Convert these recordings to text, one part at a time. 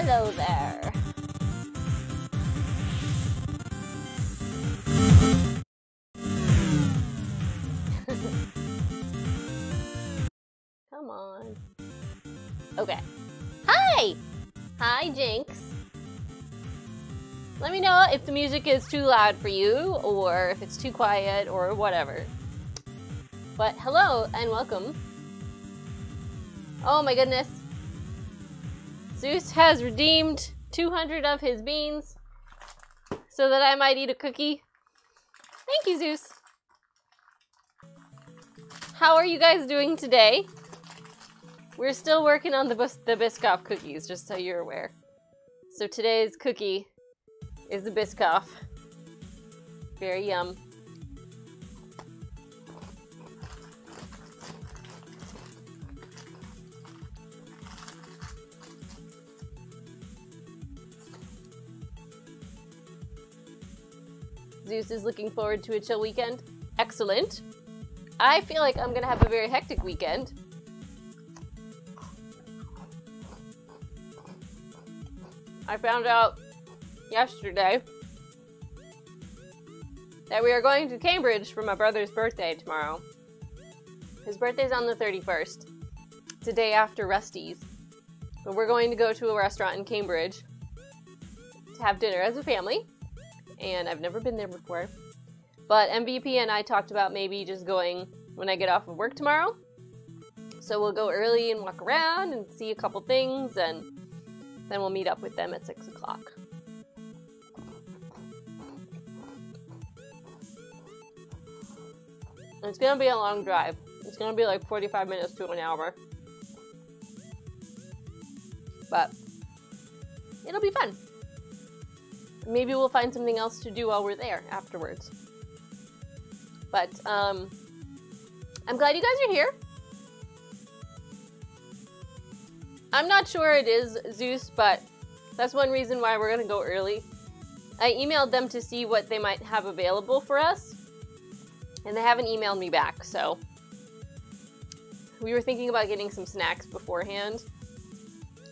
Hello there. Come on. Okay. Hi! Hi, Jinx. Let me know if the music is too loud for you, or if it's too quiet, or whatever. But hello and welcome. Oh my goodness. Zeus has redeemed 200 of his beans so that I might eat a cookie. Thank you, Zeus. How are you guys doing today? We're still working on the Biscoff cookies, just so you're aware. So today's cookie is the Biscoff. Very yum. Zeus is looking forward to a chill weekend. Excellent. I feel like I'm gonna have a very hectic weekend. I found out yesterday that we are going to Cambridge for my brother's birthday tomorrow. His birthday's on the 31st. It's a day after Rusty's. But we're going to go to a restaurant in Cambridge to have dinner as a family. And I've never been there before. But MVP and I talked about maybe just going when I get off of work tomorrow. So we'll go early and walk around and see a couple things, and then we'll meet up with them at 6 o'clock. It's gonna be a long drive. It's gonna be like 45 minutes to an hour. But it'll be fun. Maybe we'll find something else to do while we're there afterwards. But, I'm glad you guys are here. I'm not sure it is Zeus, but that's one reason why we're gonna go early. I emailed them to see what they might have available for us, and they haven't emailed me back, so we were thinking about getting some snacks beforehand.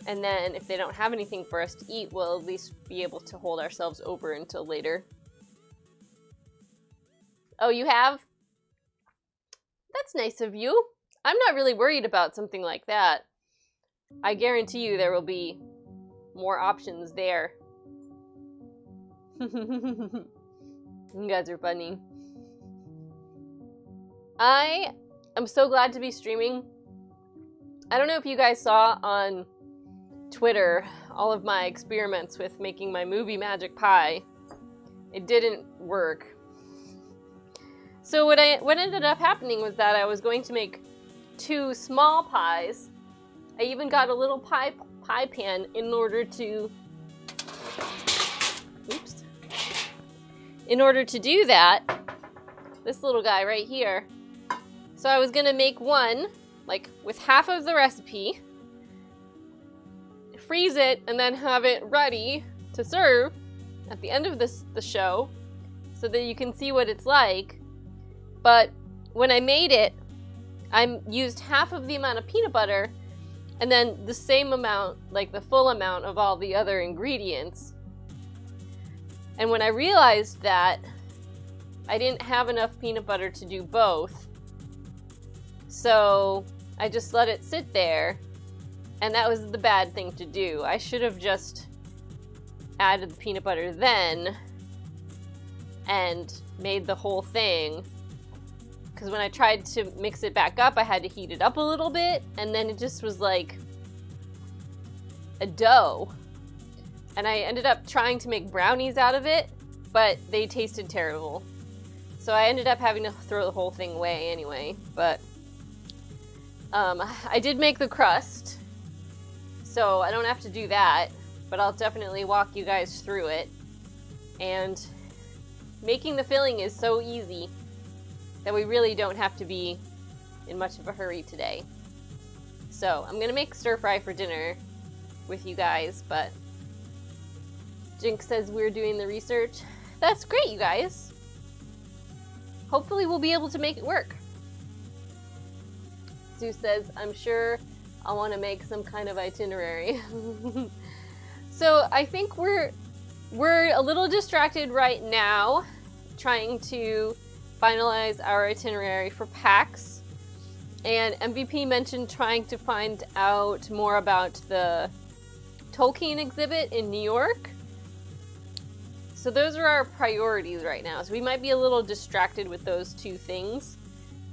And then if they don't have anything for us to eat, we'll at least be able to hold ourselves over until later. Oh, you have? That's nice of you. I'm not really worried about something like that. I guarantee you there will be more options there. You guys are funny. I am so glad to be streaming. I don't know if you guys saw on Twitter all of my experiments with making my movie magic pie. It didn't work. So what ended up happening was that I was going to make 2 small pies. I even got a little pie pan in order to do that. This little guy right here. So I was gonna make one like with half of the recipe, freeze it, and then have it ready to serve at the end of the show so that you can see what it's like. But when I made it, I used half of the amount of peanut butter and then the same amount, like the full amount of all the other ingredients. And when I realized that I didn't have enough peanut butter to do both, so I just let it sit there. And that was the bad thing to do. I should have just added the peanut butter then and made the whole thing. Because when I tried to mix it back up, I had to heat it up a little bit, and then it just was like a dough. And I ended up trying to make brownies out of it, but they tasted terrible. So I ended up having to throw the whole thing away anyway. But I did make the crust, so I don't have to do that, but I'll definitely walk you guys through it. And making the filling is so easy that we really don't have to be in much of a hurry today. So I'm gonna make stir fry for dinner with you guys, but Jinx says we're doing the research. That's great, you guys. Hopefully we'll be able to make it work. Sue says, I'm sure I'll want to make some kind of itinerary. So I think we're a little distracted right now, trying to finalize our itinerary for PAX. And MVP mentioned trying to find out more about the Tolkien exhibit in New York. So those are our priorities right now. So we might be a little distracted with those two things.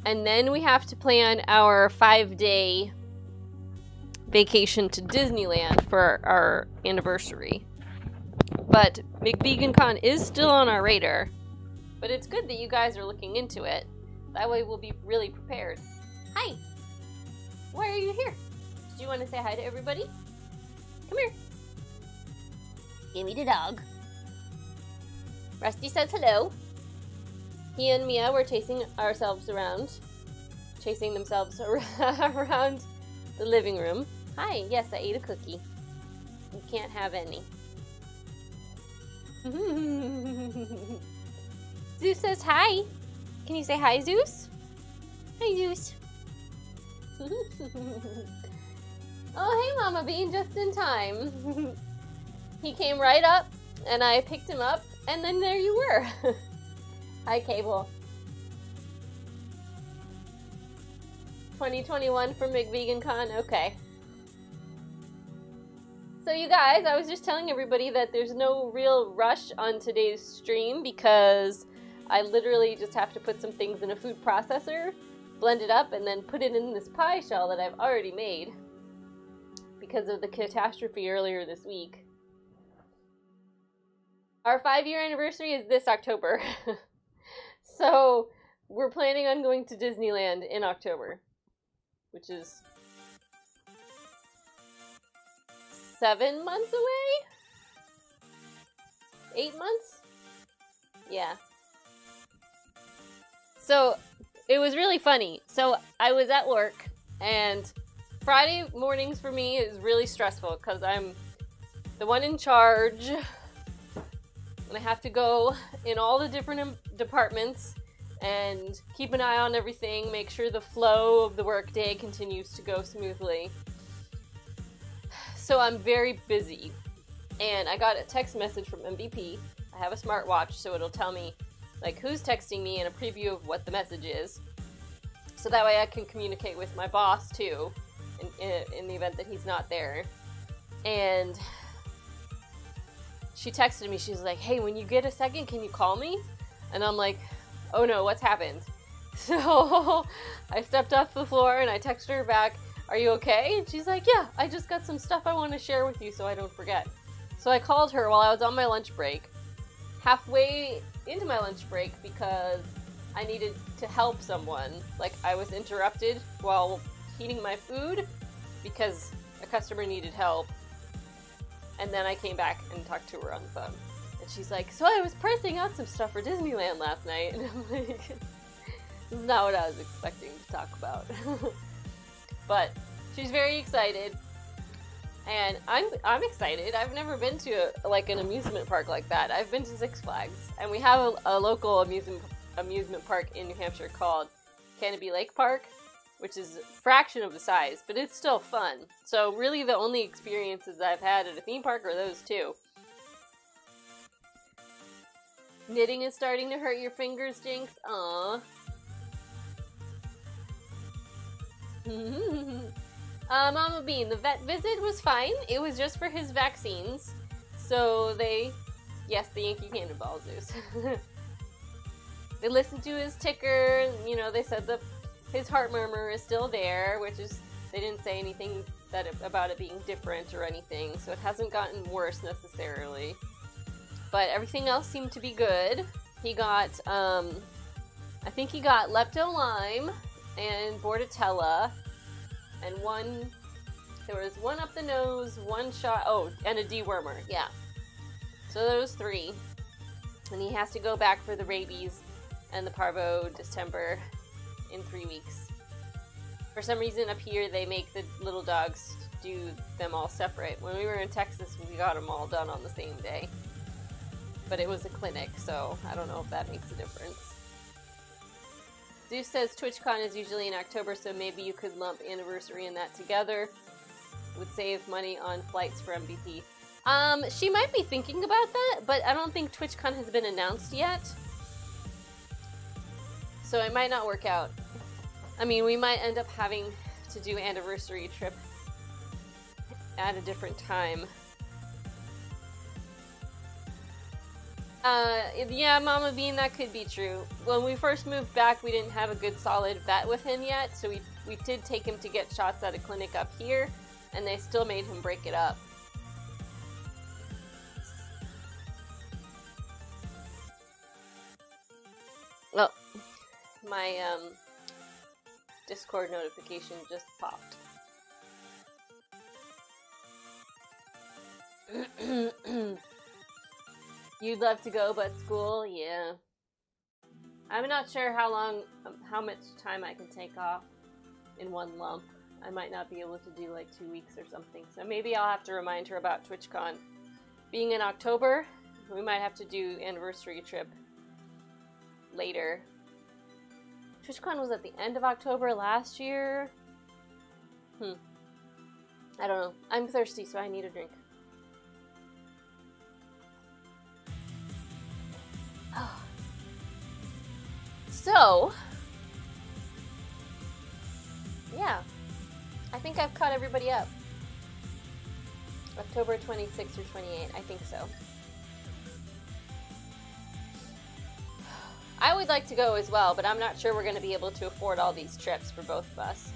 And then we have to plan our 5-day vacation to Disneyland for our anniversary. But McVeganCon is still on our radar. But it's good that you guys are looking into it. That way we'll be really prepared. Hi! Why are you here? Do you want to say hi to everybody? Come here. Give me the dog. Rusty says hello. He and Mia were chasing themselves around around the living room. Hi, yes, I ate a cookie. You can't have any. Zeus says hi. Can you say hi, Zeus? Hi, Zeus. Oh, hey, Mama Bean, just in time. He came right up, and I picked him up, and then there you were. Hi, Cable. 2021 for McVeganCon? Okay. So you guys, I was just telling everybody that there's no real rush on today's stream because I literally just have to put some things in a food processor, blend it up, and then put it in this pie shell that I've already made because of the catastrophe earlier this week. Our 5-year anniversary is this October. So we're planning on going to Disneyland in October, which is 7 months away? 8 months? Yeah. So it was really funny. So I was at work, and Friday mornings for me is really stressful because I'm the one in charge, and I have to go in all the different departments and keep an eye on everything, make sure the flow of the workday continues to go smoothly. So I'm very busy, and I got a text message from MVP. I have a smartwatch, so it'll tell me like who's texting me and a preview of what the message is, so that way I can communicate with my boss too in the event that he's not there. And she texted me, she's like, hey, when you get a second, can you call me? And I'm like, oh no, what's happened? So I stepped off the floor and I texted her back, are you okay? And she's like, yeah, I just got some stuff I want to share with you so I don't forget. So I called her while I was on my lunch break, halfway into my lunch break, because I needed to help someone. Like, I was interrupted while heating my food because a customer needed help. And then I came back and talked to her on the phone. And she's like, so I was pricing out some stuff for Disneyland last night. And I'm like, this is not what I was expecting to talk about. But she's very excited. And I'm excited. I've never been to like an amusement park like that. I've been to Six Flags. And we have a local amusement park in New Hampshire called Canopy Lake Park, which is a fraction of the size, but it's still fun. So really the only experiences I've had at a theme park are those two. Knitting is starting to hurt your fingers, Jinx. Aww. Mama Bean, the vet visit was fine. It was just for his vaccines. So yes, the Yankee Cannonball Zeus. They listened to his ticker, you know, they said his heart murmur is still there, which is, they didn't say anything about it being different or anything, so it hasn't gotten worse necessarily. But everything else seemed to be good. He got, I think he got Lepto Lyme and Bordetella, and there was one up the nose, one shot, and a dewormer, yeah. So those 3. And he has to go back for the rabies and the parvo distemper in 3 weeks. For some reason up here they make the little dogs do them all separate. When we were in Texas, we got them all done on the same day. But it was a clinic, so I don't know if that makes a difference. Zeus says TwitchCon is usually in October, so maybe you could lump anniversary and that together. It would save money on flights for MVP. She might be thinking about that, but I don't think TwitchCon has been announced yet. So it might not work out. I mean, we might end up having to do anniversary trip at a different time. Yeah, Mama Bean, that could be true. When we first moved back, we didn't have a good solid vet with him yet, so we did take him to get shots at a clinic up here, and they still made him break it up. Oh, my Discord notification just popped. You'd love to go, but school, yeah. I'm not sure how much time I can take off in one lump. I might not be able to do like 2 weeks or something. So maybe I'll have to remind her about TwitchCon. Being in October, we might have to do anniversary trip later. TwitchCon was at the end of October last year. I don't know. I'm thirsty, so I need a drink. So, yeah, I think I've caught everybody up. October 26th or 28th, I think so. I would like to go as well, but I'm not sure we're going to be able to afford all these trips for both of us.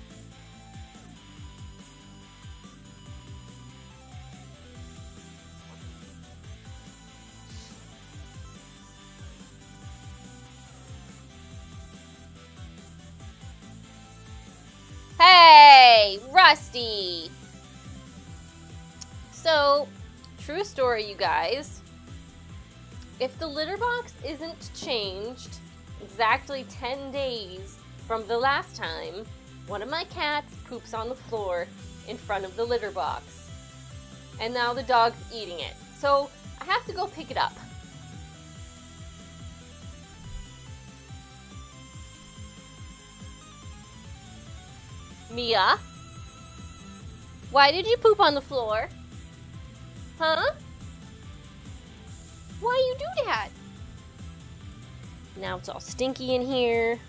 Hey, Rusty! So, true story, you guys. If the litter box isn't changed exactly 10 days from the last time, one of my cats poops on the floor in front of the litter box. And now the dog's eating it. So, I have to go pick it up. Mia? Why did you poop on the floor? Huh? Why you do that? Now it's all stinky in here.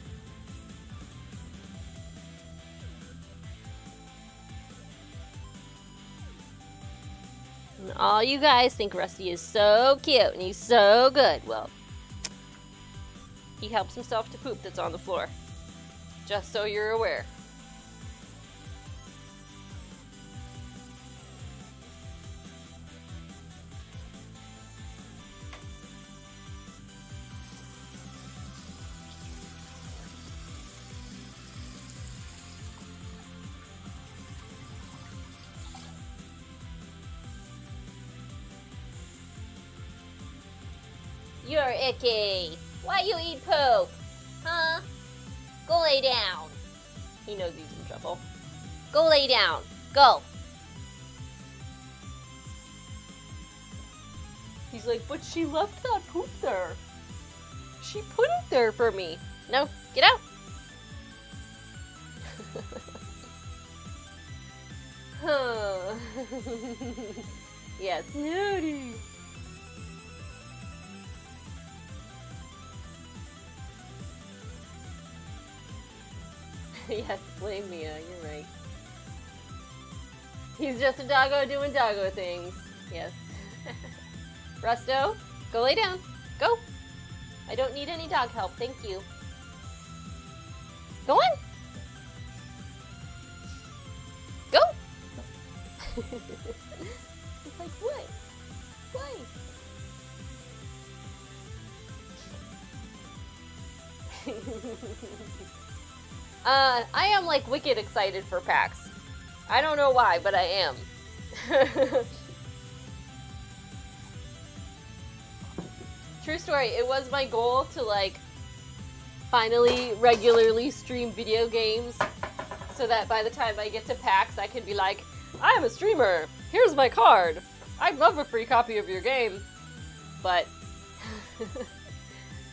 And all you guys think Rusty is so cute and he's so good. Well, he helps himself to poop that's on the floor. Just so you're aware. You're icky. Why you eat poop? Huh? Go lay down. He knows he's in trouble. Go lay down. Go. He's like, but she left that poop there. She put it there for me. No, get out. Huh. Yes, Snooty. Yes, blame Mia, you're right. He's just a doggo doing doggo things. Yes. Rusto, go lay down. Go. I don't need any dog help, thank you. Go on. Go. It's like, what? Why? I am like wicked excited for PAX. I don't know why, but I am. True story, it was my goal to like finally regularly stream video games so that by the time I get to PAX I can be like, I am a streamer, here's my card, I'd love a free copy of your game. But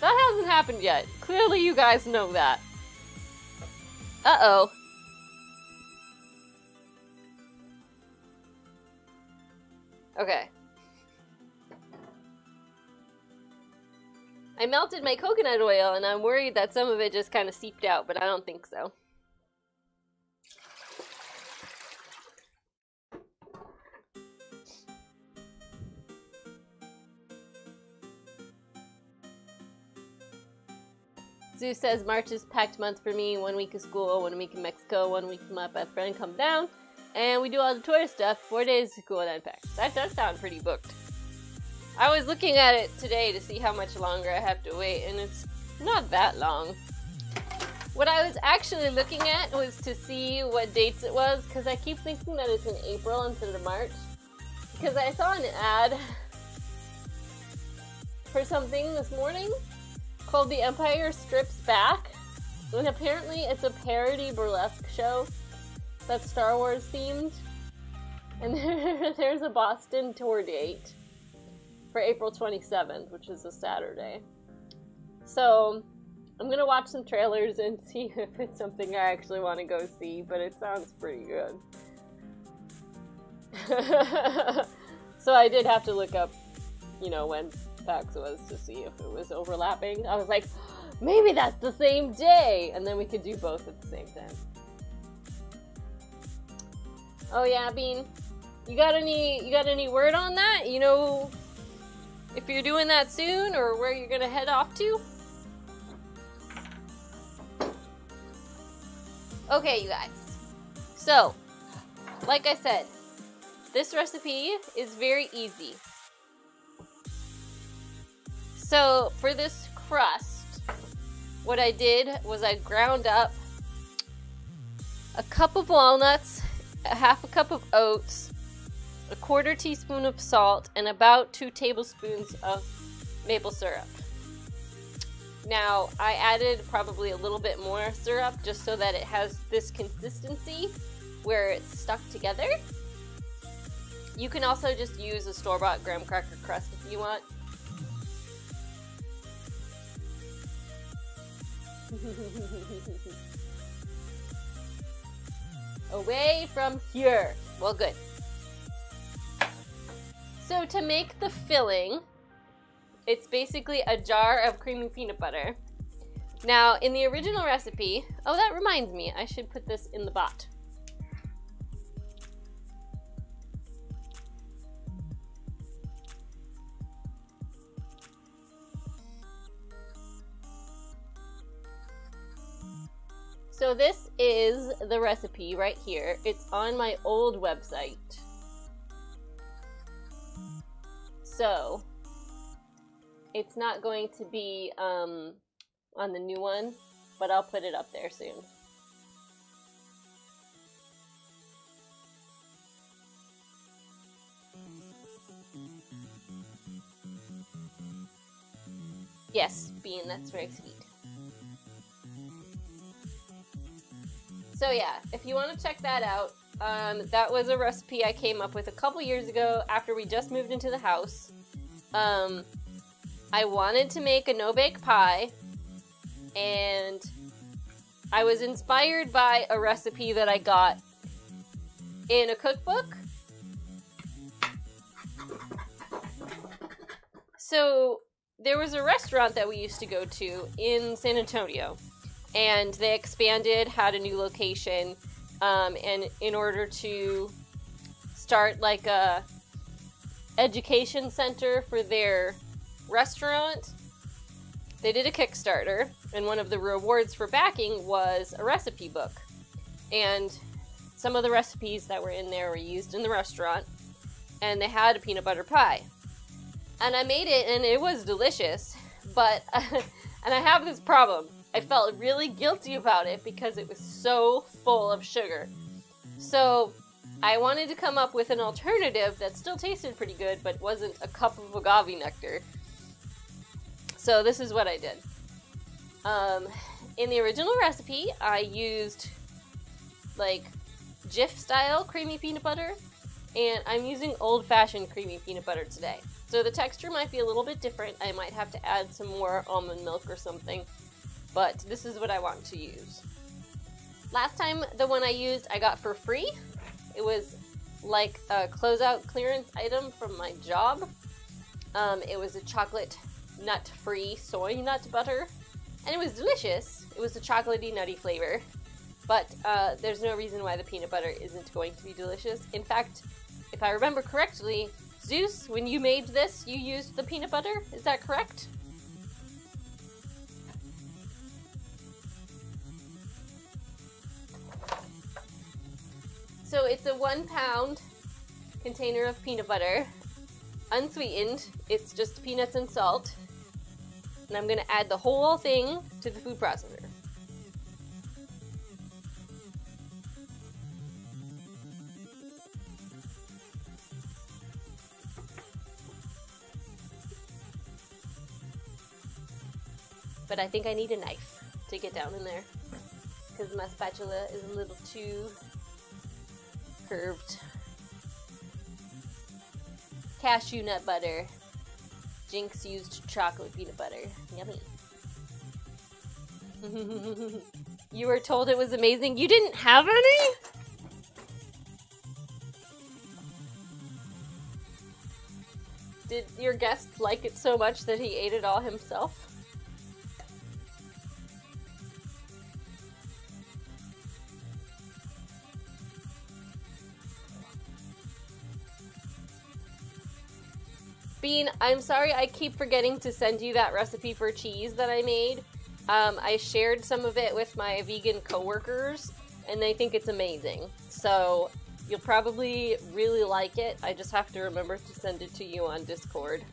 that hasn't happened yet. Clearly you guys know that. Uh-oh. Okay. I melted my coconut oil and I'm worried that some of it just kind of seeped out, but I don't think so. Zeus says March is packed month for me. 1 week of school, 1 week in Mexico, 1 week my best friend come down, and we do all the tourist stuff. 4 days of school and unpack. That does sound pretty booked. I was looking at it today to see how much longer I have to wait, and it's not that long. What I was actually looking at was to see what dates it was, because I keep thinking that it's in April instead of March. Because I saw an ad for something this morning called The Empire Strips Back, and apparently it's a parody burlesque show that's Star Wars themed, and there's a Boston tour date for April 27th, which is a Saturday. So I'm gonna watch some trailers and see if it's something I actually want to go see, but it sounds pretty good. So I did have to look up, you know, when PAX was to see if it was overlapping. I was like, maybe that's the same day, and then we could do both at the same time. Oh yeah, Bean, you got any word on that? You know, if you're doing that soon or where you're gonna head off to? Okay, you guys. So, like I said, this recipe is very easy. So for this crust, what I did was I ground up a cup of walnuts, a half a cup of oats, a 1/4 teaspoon of salt, and about 2 tablespoons of maple syrup. Now, I added probably a little bit more syrup just so that it has this consistency where it's stuck together. You can also just use a store-bought graham cracker crust if you want. Away from here. Well, good. So to make the filling, it's basically a jar of creamy peanut butter. Now, in the original recipe, oh, that reminds me, I should put this in the bot. So this is the recipe right here. It's on my old website. So it's not going to be on the new one, but I'll put it up there soon. Yes, Bean, that's very sweet. So yeah, if you want to check that out, that was a recipe I came up with a couple years ago after we just moved into the house. I wanted to make a no-bake pie, and I was inspired by a recipe that I got in a cookbook. So there was a restaurant that we used to go to in San Antonio, and they expanded, had a new location, and in order to start like a education center for their restaurant, they did a Kickstarter, and one of the rewards for backing was a recipe book. And some of the recipes that were in there were used in the restaurant, and they had a peanut butter pie. And I made it, and it was delicious, but, and I have this problem. I felt really guilty about it because it was so full of sugar. So I wanted to come up with an alternative that still tasted pretty good, but wasn't a cup of agave nectar. So this is what I did. In the original recipe, I used like Jif style creamy peanut butter, and I'm using old-fashioned creamy peanut butter today. So the texture might be a little bit different. I might have to add some more almond milk or something, but this is what I want to use. Last time, the one I used, I got for free. It was like a closeout clearance item from my job. It was a chocolate nut-free soy nut butter, and it was delicious. It was a chocolatey, nutty flavor, but there's no reason why the peanut butter isn't going to be delicious. In fact, if I remember correctly, Zeus, when you made this, you used the peanut butter? Is that correct? So it's a 1 pound container of peanut butter, unsweetened. It's just peanuts and salt. And I'm gonna add the whole thing to the food processor. But I think I need a knife to get down in there because my spatula is a little too curved. Cashew nut butter. Jinx used chocolate peanut butter. Yummy. You were told it was amazing. You didn't have any? Did your guest like it so much that he ate it all himself? Bean, I'm sorry I keep forgetting to send you that recipe for cheese that I made. I shared some of it with my vegan coworkers, and they think it's amazing. So you'll probably really like it. I just have to remember to send it to you on Discord.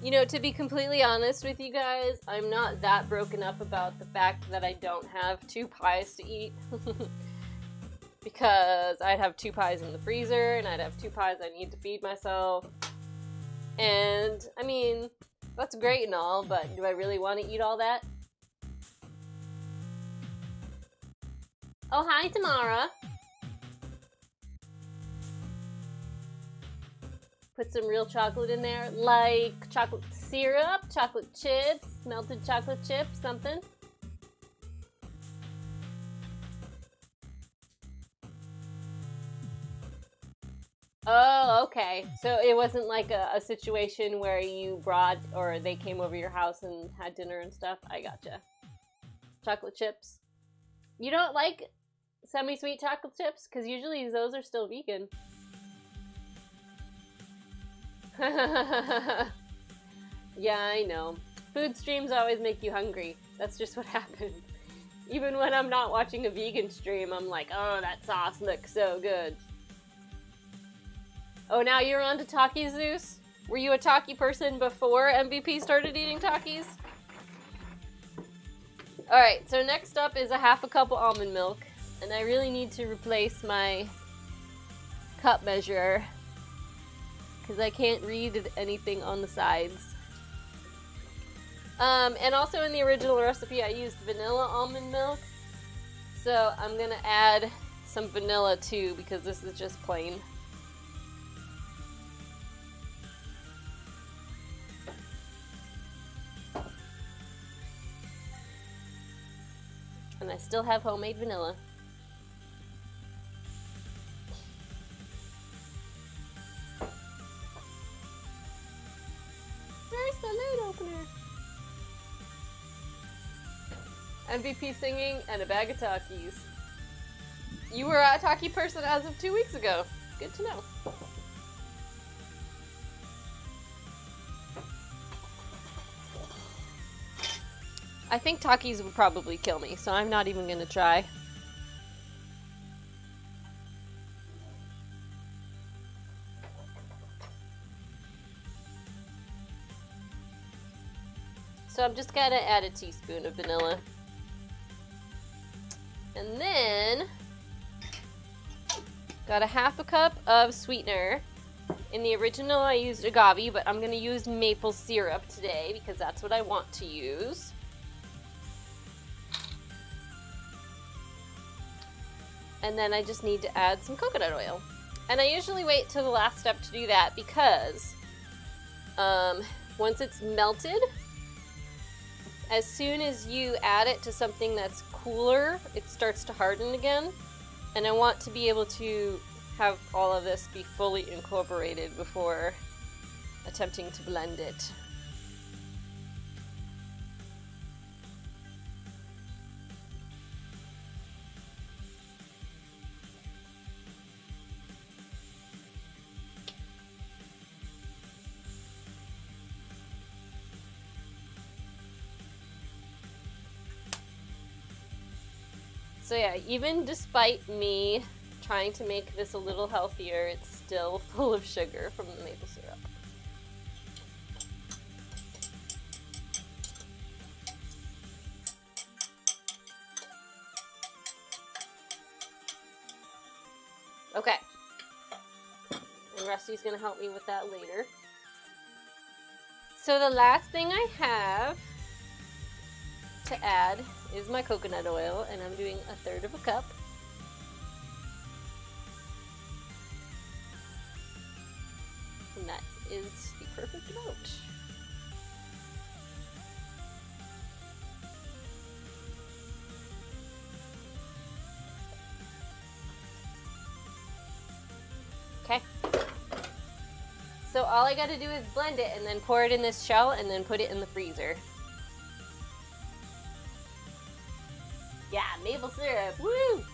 You know, to be completely honest with you guys, I'm not that broken up about the fact that I don't have 2 pies to eat. Because I'd have 2 pies in the freezer, and I'd have 2 pies I need to feed myself. And, I mean, that's great and all, but do I really want to eat all that? Oh, hi, Tamara. Put some real chocolate in there, like chocolate syrup, chocolate chips, melted chocolate chips, something. Oh, okay. So it wasn't like a situation where you brought, or they came over your house and had dinner and stuff? I gotcha. Chocolate chips. You don't like semi-sweet chocolate chips? Because usually those are still vegan. Yeah, I know. Food streams always make you hungry. That's just what happens. Even when I'm not watching a vegan stream, I'm like, oh, that sauce looks so good. Oh, now you're on to Takis, Zeus? Were you a Taki person before MVP started eating Takis? Alright, so next up is a 1/2 cup of almond milk. And I really need to replace my cup measure, because I can't read anything on the sides. And also in the original recipe I used vanilla almond milk. So I'm gonna add some vanilla too, because this is just plain. And I still have homemade vanilla. Where's the lid opener? MVP singing and a bag of Takis. You were a Taki person as of 2 weeks ago. Good to know. I think Takis would probably kill me, so I'm not even gonna try. So I'm just gonna add a teaspoon of vanilla. And then, got a half a cup of sweetener. In the original I used agave, but I'm gonna use maple syrup today because that's what I want to use. And then I just need to add some coconut oil. And I usually wait till the last step to do that because once it's melted, as soon as you add it to something that's cooler, it starts to harden again. And I want to be able to have all of this be fully incorporated before attempting to blend it. So yeah, even despite me trying to make this a little healthier, it's still full of sugar from the maple syrup. Okay. And Rusty's gonna help me with that later. So the last thing I have to add is my coconut oil, and I'm doing 1/3 of a cup. And that is the perfect amount. Okay. So all I gotta do is blend it and then pour it in this shell and then put it in the freezer. Yeah, maple syrup, woo!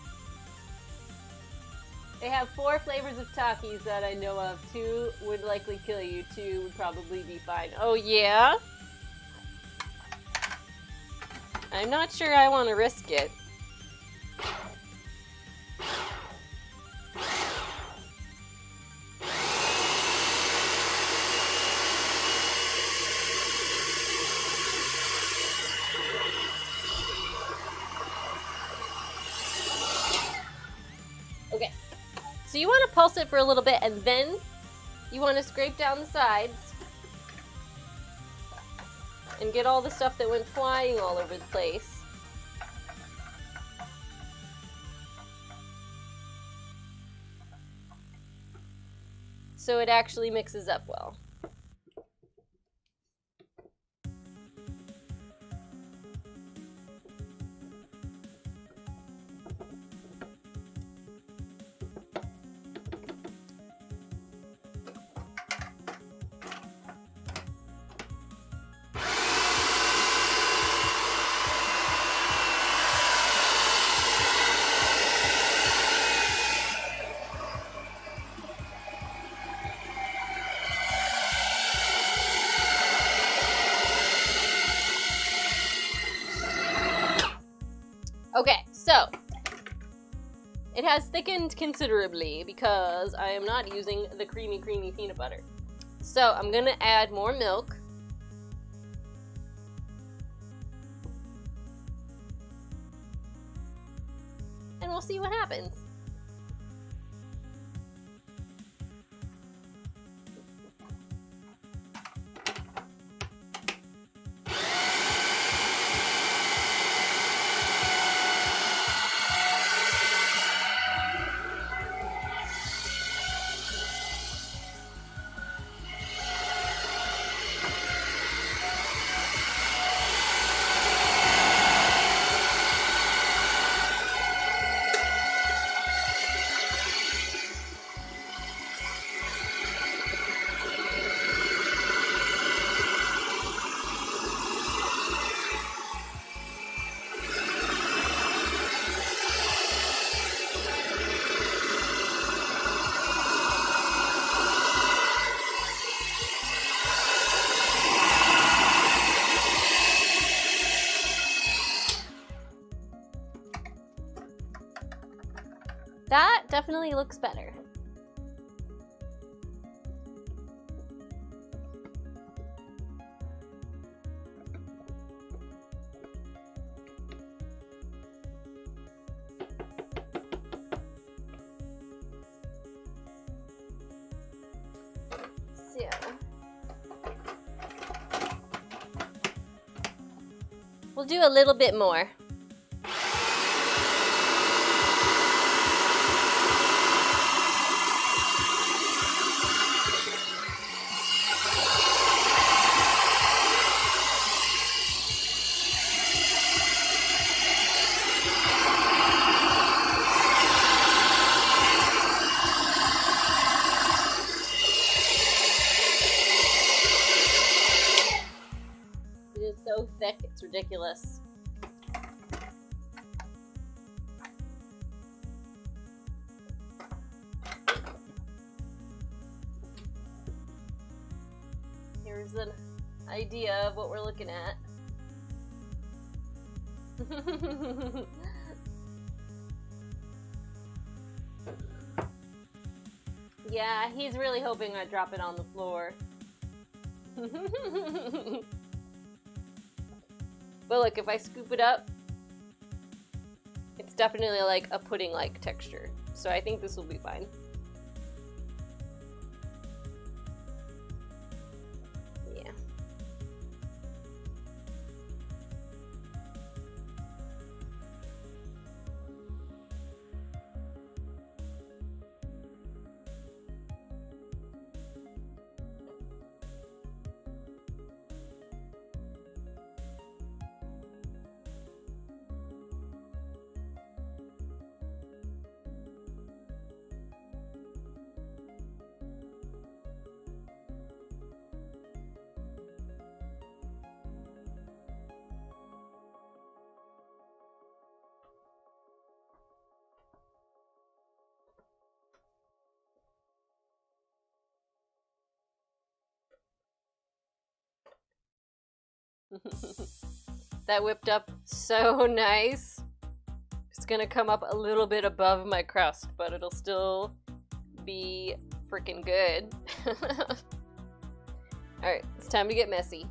They have 4 flavors of Takis that I know of. 2 would likely kill you, 2 would probably be fine. Oh yeah? I'm not sure I want to risk it. Okay, so you want to pulse it for a little bit and then you want to scrape down the sides and get all the stuff that went flying all over the place. So it actually mixes up well. Okay, so it has thickened considerably because I am not using the creamy peanut butter. So I'm gonna add more milk. And we'll see what happens. That definitely looks better. We'll do a little bit more. So thick, it's ridiculous. Here's an idea of what we're looking at. Yeah, he's really hoping I drop it on the floor. But look, if I scoop it up, it's definitely like a pudding-like texture. So I think this will be fine. Yeah. That whipped up so nice. It's gonna come up a little bit above my crust, but it'll still be freaking good. Alright, it's time to get messy.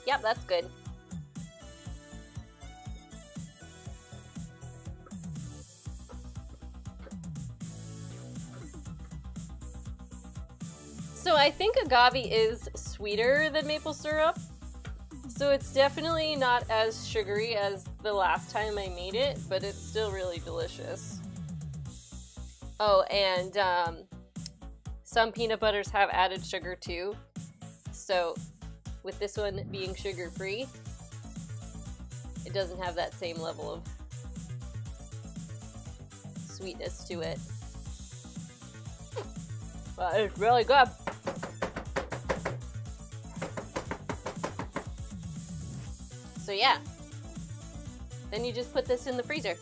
Yep, that's good. So I think agave is sweeter than maple syrup. So it's definitely not as sugary as the last time I made it, but it's still really delicious. Oh, and some peanut butters have added sugar too. So with this one being sugar-free, it doesn't have that same level of sweetness to it. But it's really good. So yeah, then you just put this in the freezer.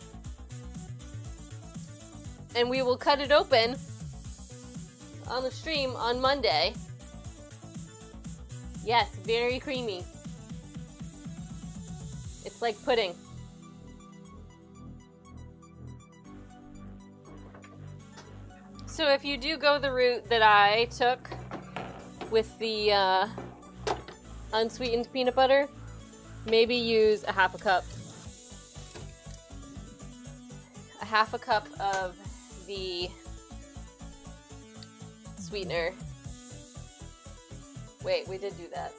And we will cut it open on the stream on Monday. Yes, very creamy. It's like pudding. So if you do go the route that I took with the unsweetened peanut butter, maybe use a half a cup. A half a cup of the sweetener. Wait, we did do that.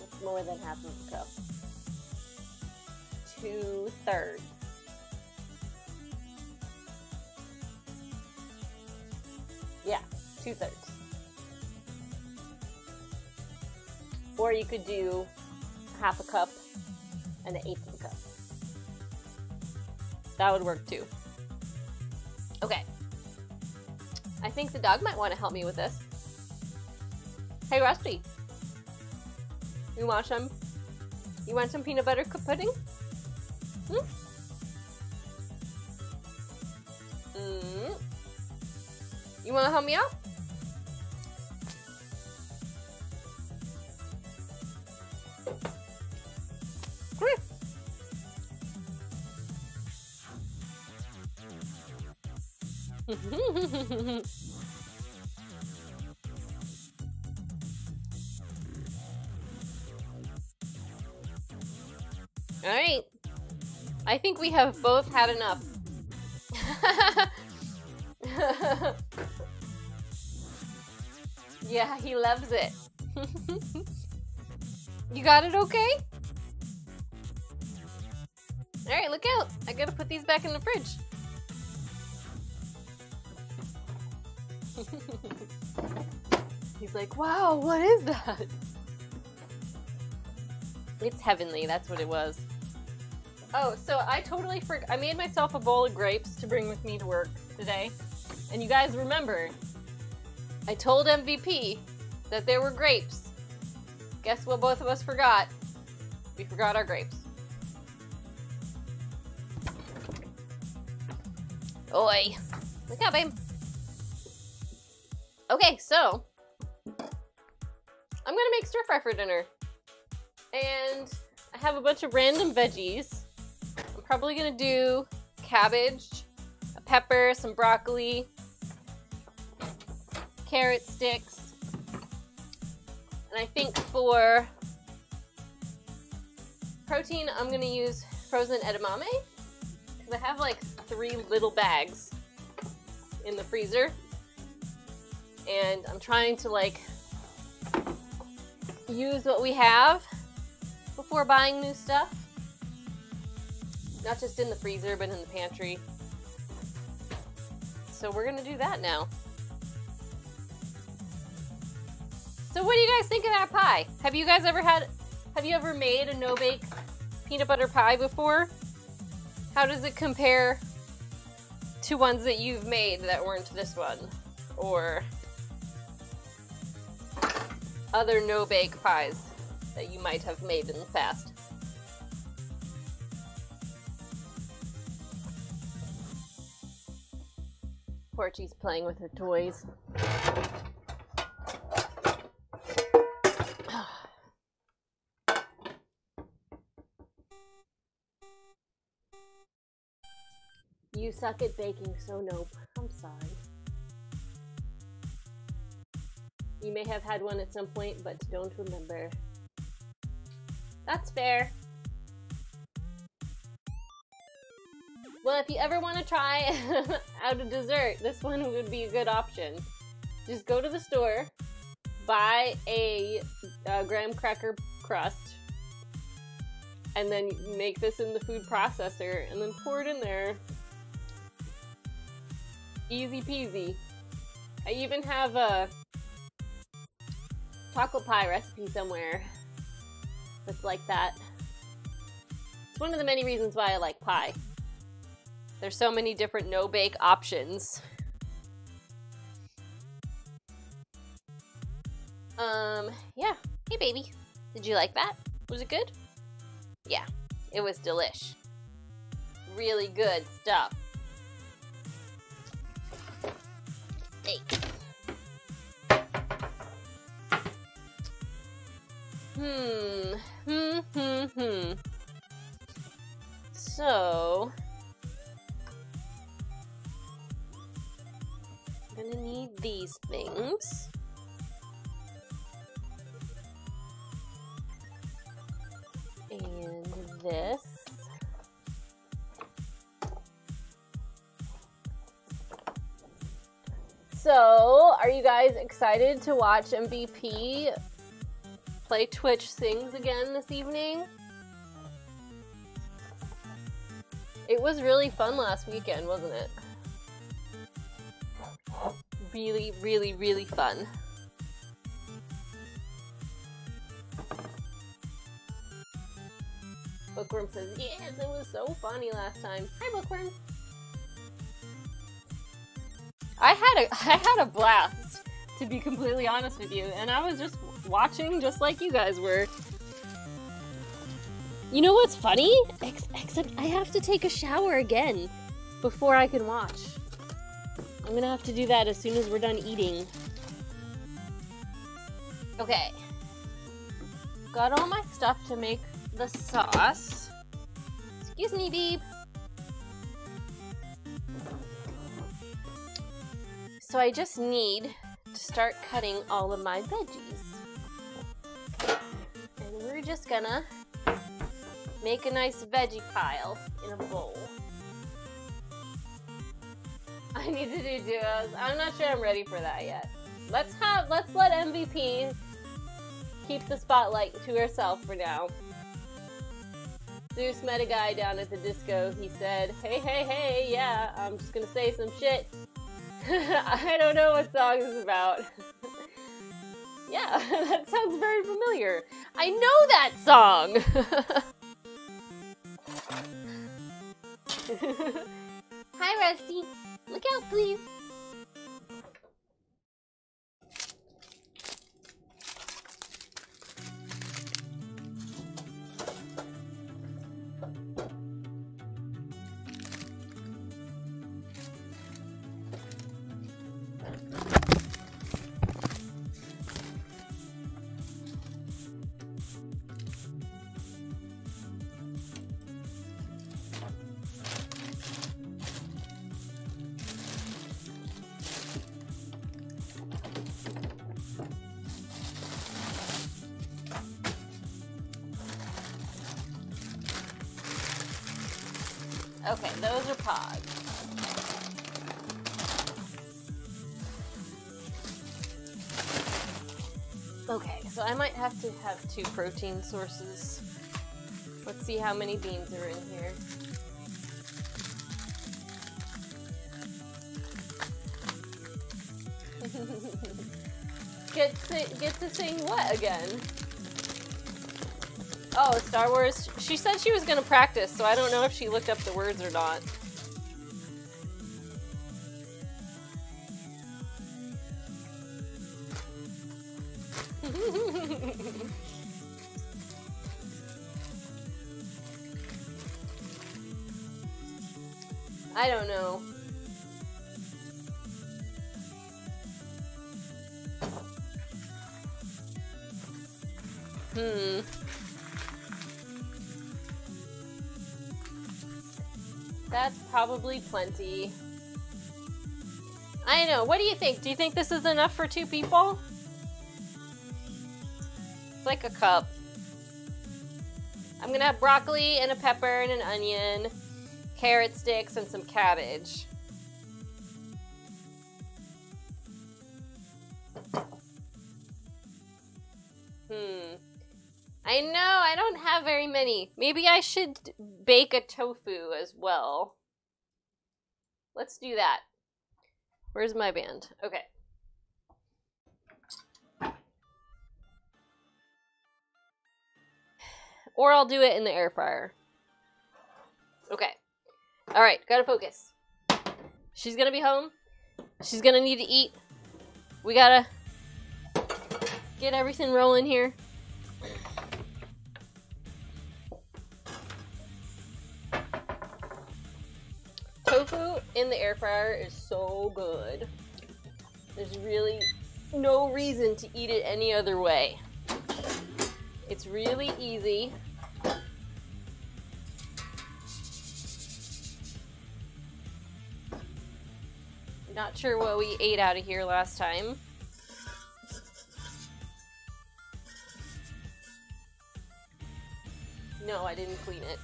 It's more than half of a cup. 2/3. Yeah, 2/3. Or you could do half a cup and an eighth of a cup. That would work too. Okay. I think the dog might want to help me with this. Hey, Rusty. You want some? You want some peanut butter pudding? Hmm? You want to help me out? Come here. Alright. I think we have both had enough. Yeah, he loves it. You got it okay? Alright, look out. I gotta put these back in the fridge. He's like, wow, what is that? It's heavenly, that's what it was. Oh, so I totally forgot. I made myself a bowl of grapes to bring with me to work today. And you guys remember, I told MVP that there were grapes. Guess what both of us forgot? We forgot our grapes. Oi. Look out, babe. Okay, so I'm gonna make stir fry for dinner. And I have a bunch of random veggies. I'm probably gonna do cabbage, a pepper, some broccoli, carrot sticks, and I think for protein I'm gonna use frozen edamame because I have like 3 little bags in the freezer, and I'm trying to like use what we have before buying new stuff. Not just in the freezer, but in the pantry. So we're gonna do that now. So what do you guys think of that pie? Have you ever made a no-bake peanut butter pie before? How does it compare to ones that you've made that weren't this one? Or other no-bake pies that you might have made in the past? Porchy's playing with her toys. You suck at baking, so nope. I'm sorry. You may have had one at some point, but don't remember. That's fair. Well, if you ever want to try out a dessert, this one would be a good option. Just go to the store, buy a graham cracker crust, and then make this in the food processor, and then pour it in there. Easy peasy. I even have a chocolate pie recipe somewhere that's like that. It's one of the many reasons why I like pie. There's so many different no-bake options. Yeah. Hey, baby. Did you like that? Was it good? Yeah, it was delish. Really good stuff. Hey. So, I'm gonna need these things. And this. So, are you guys excited to watch MVP play Twitch Sings again this evening? It was really fun last weekend, wasn't it? Really, really, really fun. Bookworm says, yes, it was so funny last time. Hi, Bookworm. I had a blast, to be completely honest with you, and I was just watching just like you guys were. You know what's funny? Except I have to take a shower again before I can watch. I'm gonna have to do that as soon as we're done eating. Okay. Got all my stuff to make the sauce. Excuse me, babe. So I just need to start cutting all of my veggies. And we're just gonna make a nice veggie pile in a bowl. I need to do duos. I'm not sure I'm ready for that yet. Let's let MVP keep the spotlight to herself for now. Zeus met a guy down at the disco. He said, hey, hey, hey, yeah, I'm just gonna say some shit. I don't know what song this is about. Yeah, that sounds very familiar. I know that song! Hi, Rusty. Look out, please. Okay, those are pods. Okay, so I might have to have 2 protein sources. Let's see how many beans are in here. Get to sing what again? Oh, Star Wars. She said she was gonna practice, so I don't know if she looked up the words or not. I don't know. That's probably plenty. I know. What do you think? Do you think this is enough for 2 people? It's like a cup. I'm gonna have broccoli and a pepper and an onion, carrot sticks, and some cabbage. I know, I don't have very many. Maybe I should bake a tofu as well. Let's do that. Where's my band? Okay. Or I'll do it in the air fryer. Okay. Alright, gotta focus. She's gonna be home. She's gonna need to eat. We gotta get everything rolling here. Tofu in the air fryer is so good. There's really no reason to eat it any other way. It's really easy. Not sure what we ate out of here last time. No, I didn't clean it.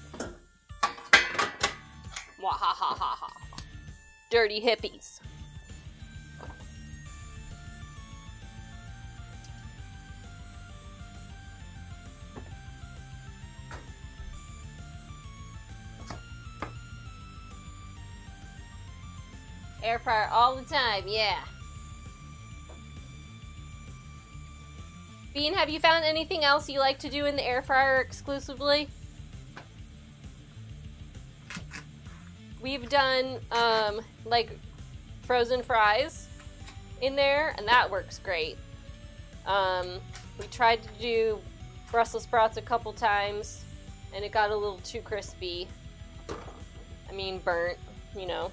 Wahahaha. Dirty hippies. Air fryer all the time, yeah. Bean, have you found anything else you like to do in the air fryer exclusively? We've done, like, frozen fries in there, and that works great. We tried to do Brussels sprouts a couple times, and it got a little too crispy. I mean, burnt, you know.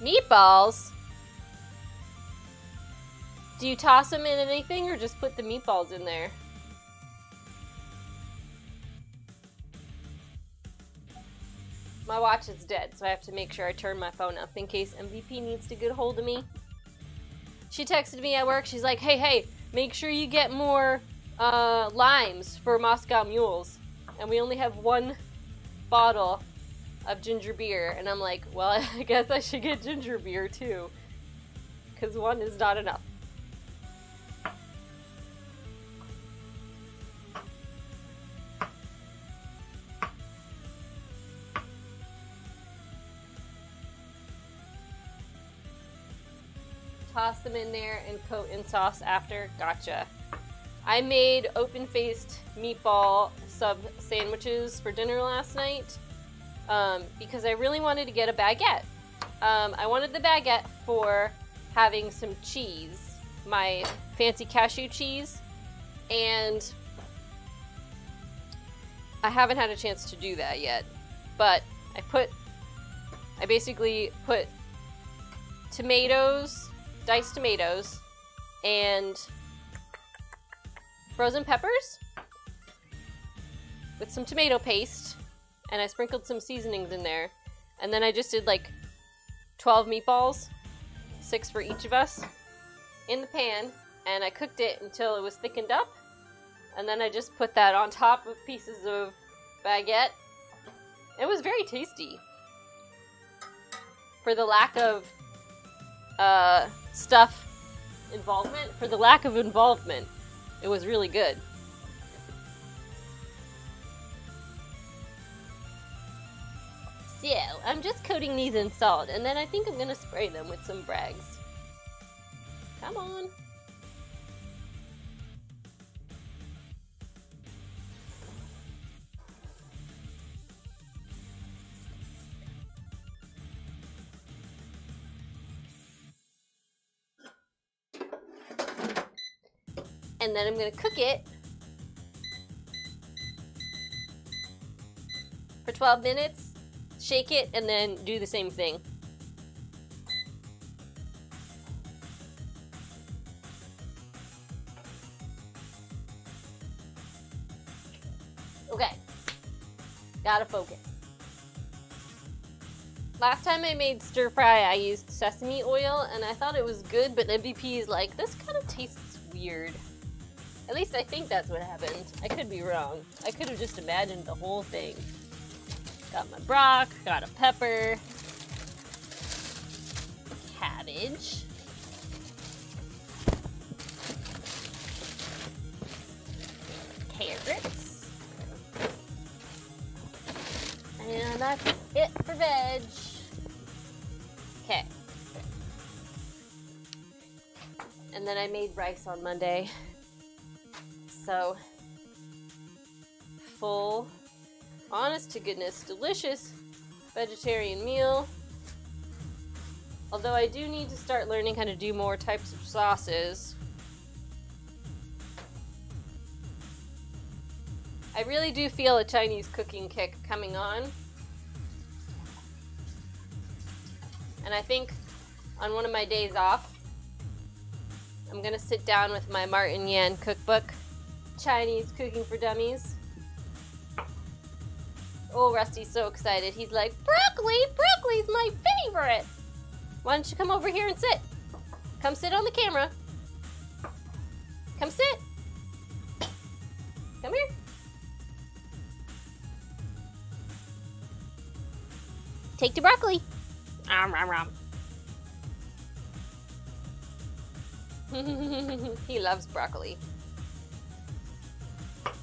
Meatballs? Do you toss them in anything or just put the meatballs in there? My watch is dead, so I have to make sure I turn my phone up in case MVP needs to get a hold of me. She texted me at work. She's like, hey, make sure you get more limes for Moscow Mules. And we only have one bottle of ginger beer. And I'm like, well, I guess I should get ginger beer too. Because one is not enough. Toss them in there and coat in sauce after. Gotcha. I made open-faced meatball sub sandwiches for dinner last night because I really wanted to get a baguette. I wanted the baguette for having some cheese, my fancy cashew cheese, and I haven't had a chance to do that yet. But I basically put tomatoes, diced tomatoes, and frozen peppers with some tomato paste, and I sprinkled some seasonings in there. And then I just did like 12 meatballs, 6 for each of us, in the pan, and I cooked it until it was thickened up. And then I just put that on top of pieces of baguette. It was very tasty. For the lack of for the lack of involvement, it was really good. So, I'm just coating these in salt, and then I think I'm gonna spray them with some Bragg's. Come on. And then I'm gonna cook it for 12 minutes, shake it, and then do the same thing. Okay, gotta focus. Last time I made stir fry, I used sesame oil, and I thought it was good, but MVP is like, this kind of tastes weird. At least I think that's what happened. I could be wrong. I could have just imagined the whole thing. Got my brock, got a pepper, cabbage, carrots, and that's it for veg. Okay. And then I made rice on Monday. So, full, honest to goodness, delicious vegetarian meal. Although I do need to start learning how to do more types of sauces. I really do feel a Chinese cooking kick coming on. And I think on one of my days off, I'm gonna sit down with my Martin Yan cookbook, Chinese Cooking for Dummies. Oh, Rusty's so excited. He's like, broccoli! Broccoli's my favorite! Why don't you come over here and sit? Come sit on the camera. Come sit. Come here. Take the broccoli. He loves broccoli.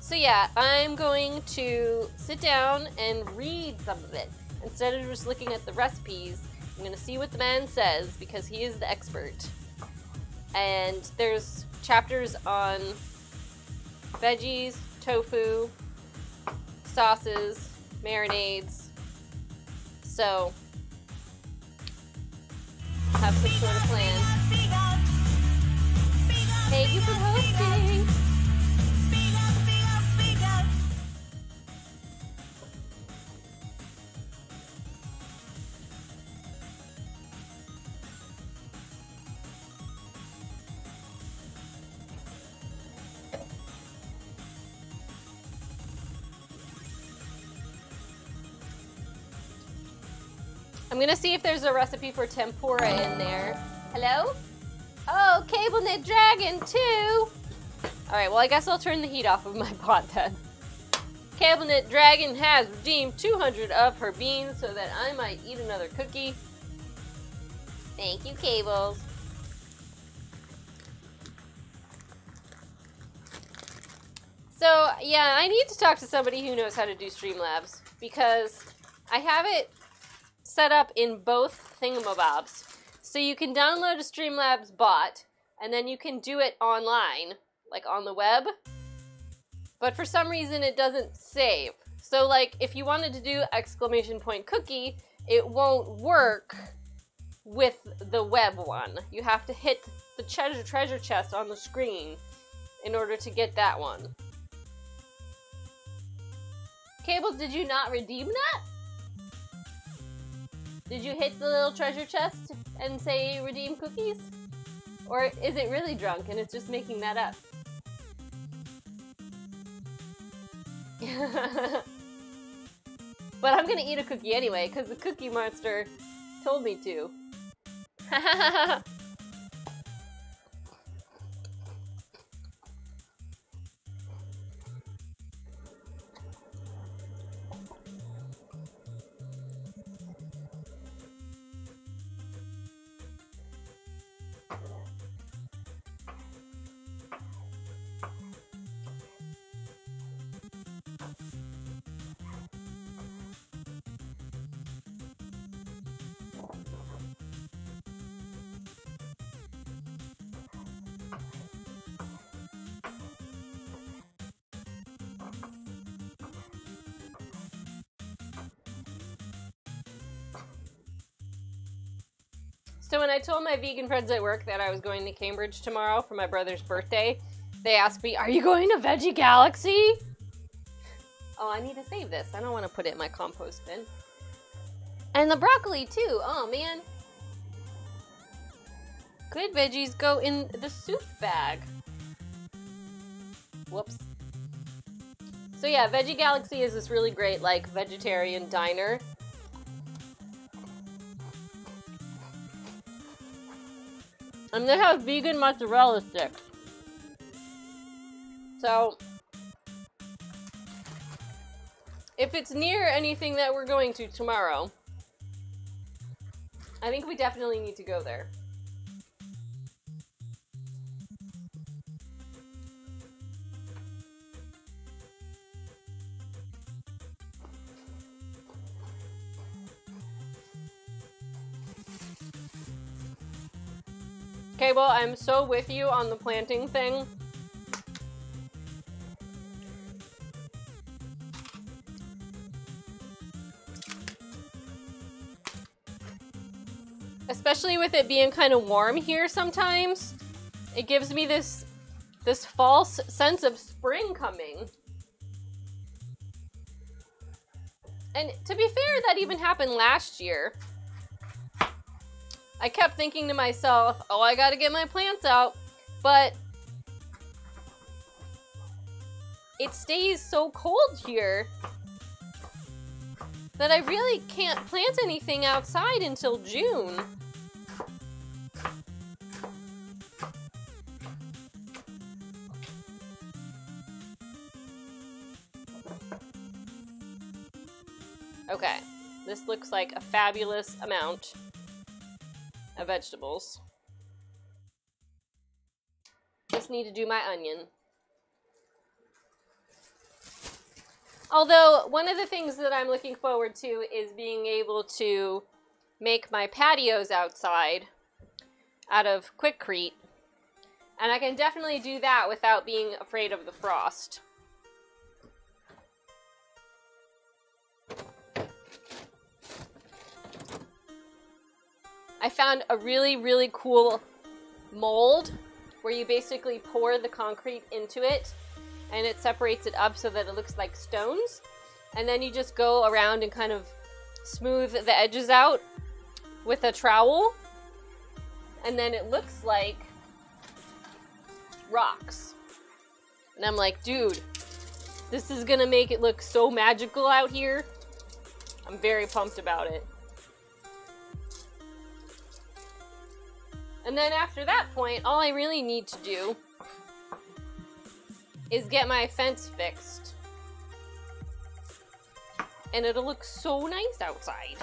So yeah, I'm going to sit down and read some of it. Instead of just looking at the recipes, I'm going to see what the man says because he is the expert. And there's chapters on veggies, tofu, sauces, marinades. So, have some sort of plan. Thank you for hosting! I'm gonna see if there's a recipe for tempura in there. Hello? Oh, cable knit dragon too! Alright, well I guess I'll turn the heat off of my pot then. Cable knit dragon has redeemed 200 of her beans so that I might eat another cookie. Thank you, Cables. So, yeah, I need to talk to somebody who knows how to do Streamlabs because I have it set up in both thingamabobs. So you can download a Streamlabs bot and then you can do it online, like on the web. But for some reason it doesn't save. So like if you wanted to do exclamation point cookie, it won't work with the web one. You have to hit the treasure chest on the screen in order to get that one. Cables, did you not redeem that? Did you hit the little treasure chest and say redeem cookies? Or is it really drunk and it's just making that up? But I'm gonna eat a cookie anyway, because the Cookie Monster told me to. So when I told my vegan friends at work that I was going to Cambridge tomorrow for my brother's birthday, they asked me, "Are you going to Veggie Galaxy?" Oh, I need to save this. I don't want to put it in my compost bin. And the broccoli too. Oh man. Good veggies go in the soup bag. Whoops. So yeah, Veggie Galaxy is this really great like vegetarian diner. And they have vegan mozzarella sticks. So, if it's near anything that we're going to tomorrow, I think we definitely need to go there. Okay, well, I'm so with you on the planting thing. Especially with it being kind of warm here sometimes. It gives me this false sense of spring coming. And to be fair, that even happened last year. I kept thinking to myself, oh, I gotta get my plants out, but it stays so cold here that I really can't plant anything outside until June. Okay, this looks like a fabulous amount of vegetables. Just need to do my onion. Although, one of the things that I'm looking forward to is being able to make my patios outside out of Quikrete. And I can definitely do that without being afraid of the frost. I found a really, really cool mold where you basically pour the concrete into it and it separates it up so that it looks like stones. And then you just go around and kind of smooth the edges out with a trowel. And then it looks like rocks. And I'm like, dude, this is gonna make it look so magical out here. I'm very pumped about it. And then after that point, all I really need to do is get my fence fixed. And it'll look so nice outside.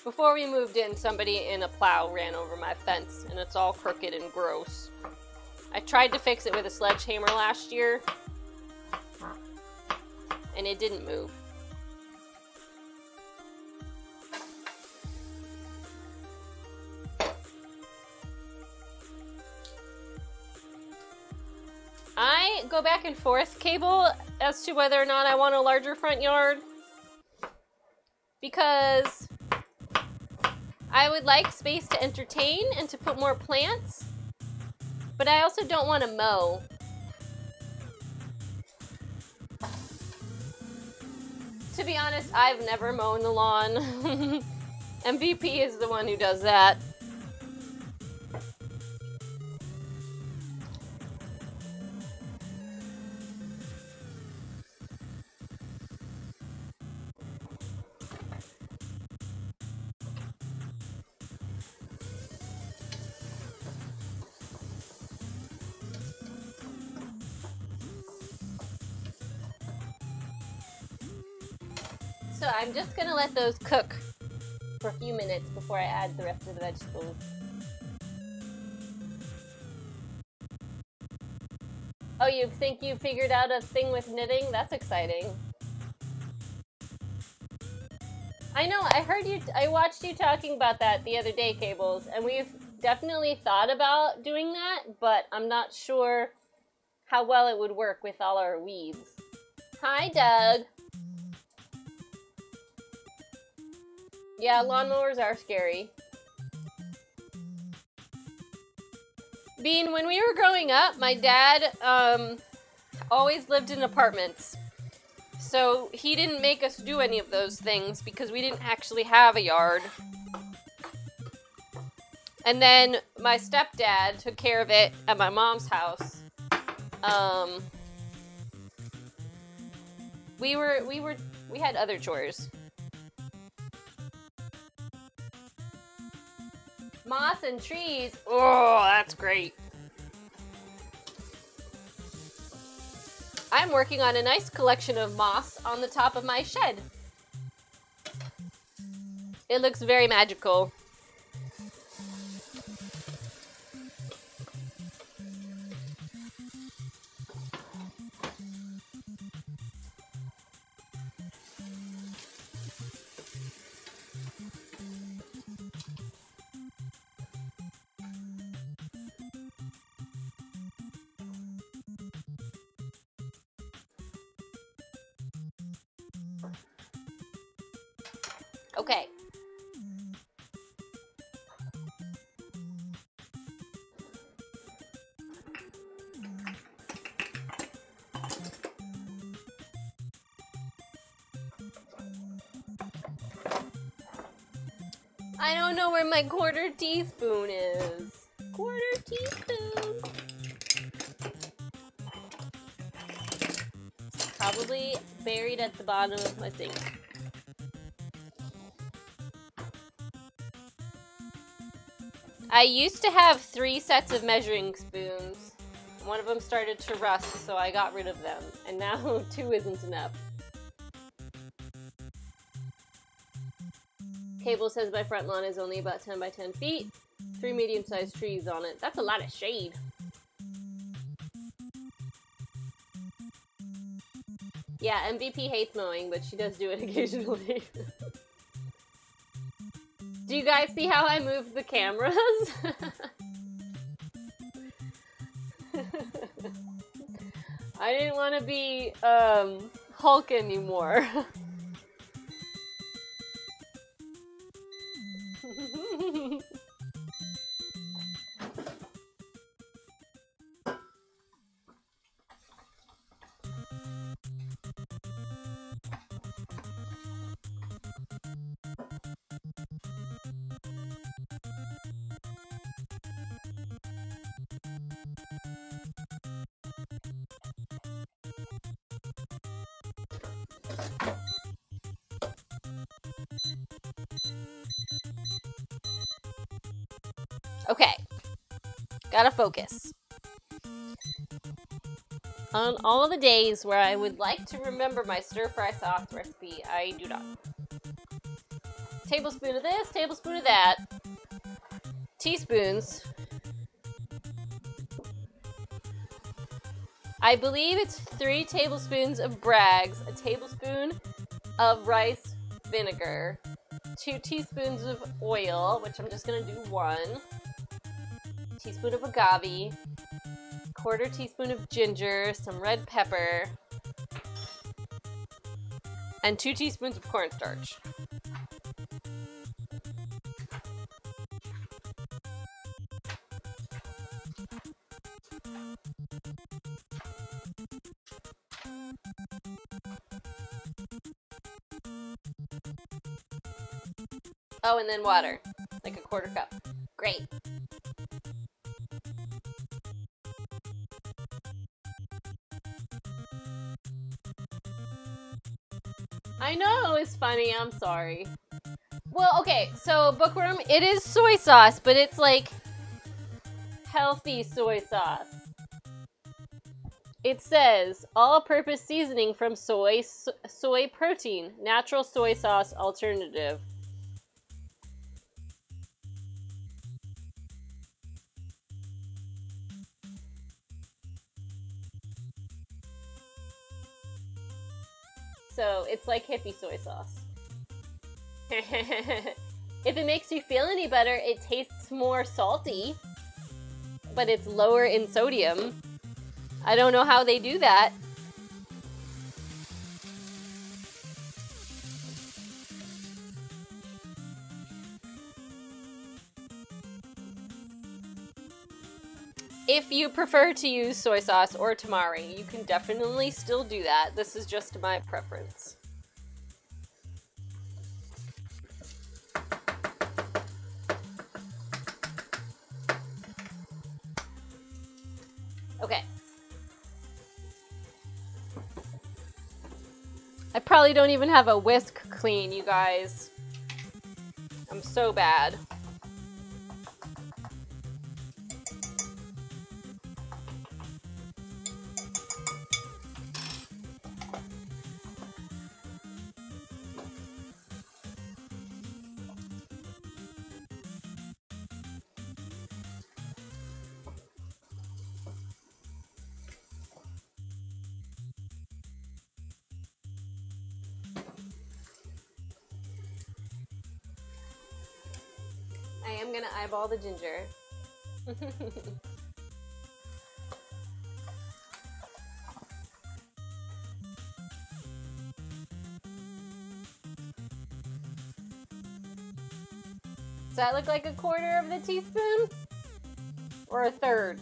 Before we moved in, somebody in a plow ran over my fence, and it's all crooked and gross. I tried to fix it with a sledgehammer last year, and it didn't move. I go back and forth, Cable, as to whether or not I want a larger front yard, because I would like space to entertain and to put more plants, but I also don't want to mow. To be honest, I've never mown the lawn. MVP is the one who does that. So I'm just gonna let those cook for a few minutes before I add the rest of the vegetables. Oh, you think you figured out a thing with knitting? That's exciting. I know, I heard you, I watched you talking about that the other day, Cables, and we've definitely thought about doing that, but I'm not sure how well it would work with all our weeds. Hi, Doug. Yeah, lawnmowers are scary. Bean, when we were growing up, my dad always lived in apartments. So he didn't make us do any of those things because we didn't actually have a yard. And then my stepdad took care of it at my mom's house. We had other chores. Moss and trees. Oh, that's great. I'm working on a nice collection of moss on the top of my shed. It looks very magical. Okay. I don't know where my quarter teaspoon is. Quarter teaspoon. Probably buried at the bottom of my sink. I used to have 3 sets of measuring spoons. One of them started to rust, so I got rid of them. And now 2 isn't enough. Cable says my front lawn is only about 10 by 10 feet. 3 medium-sized trees on it. That's a lot of shade. Yeah, MVP hates mowing, but she does do it occasionally. Do you guys see how I move the cameras? I didn't want to be Hulk anymore. Okay. Gotta focus. On all of the days where I would like to remember my stir-fry sauce recipe, I do not. Tablespoon of this, tablespoon of that. Teaspoons. I believe it's 3 tablespoons of Bragg's, a tablespoon of rice vinegar, 2 teaspoons of oil, which I'm just gonna do 1, teaspoon of agave, 1/4 teaspoon of ginger, some red pepper, and 2 teaspoons of cornstarch. Oh, and then water, like a 1/4 cup. Great. I know, it's funny, I'm sorry. Well, okay, so Bookworm, it is soy sauce, but it's like healthy soy sauce. It says, all-purpose seasoning from soy protein, natural soy sauce alternative. So it's like hippie soy sauce. If it makes you feel any better, it tastes more salty, but it's lower in sodium. I don't know how they do that. If you prefer to use soy sauce or tamari, you can definitely still do that. This is just my preference. Okay. I probably don't even have a whisk clean, you guys. I'm so bad. I am gonna eyeball the ginger. Does that look like a 1/4 of the teaspoon? Or a 1/3?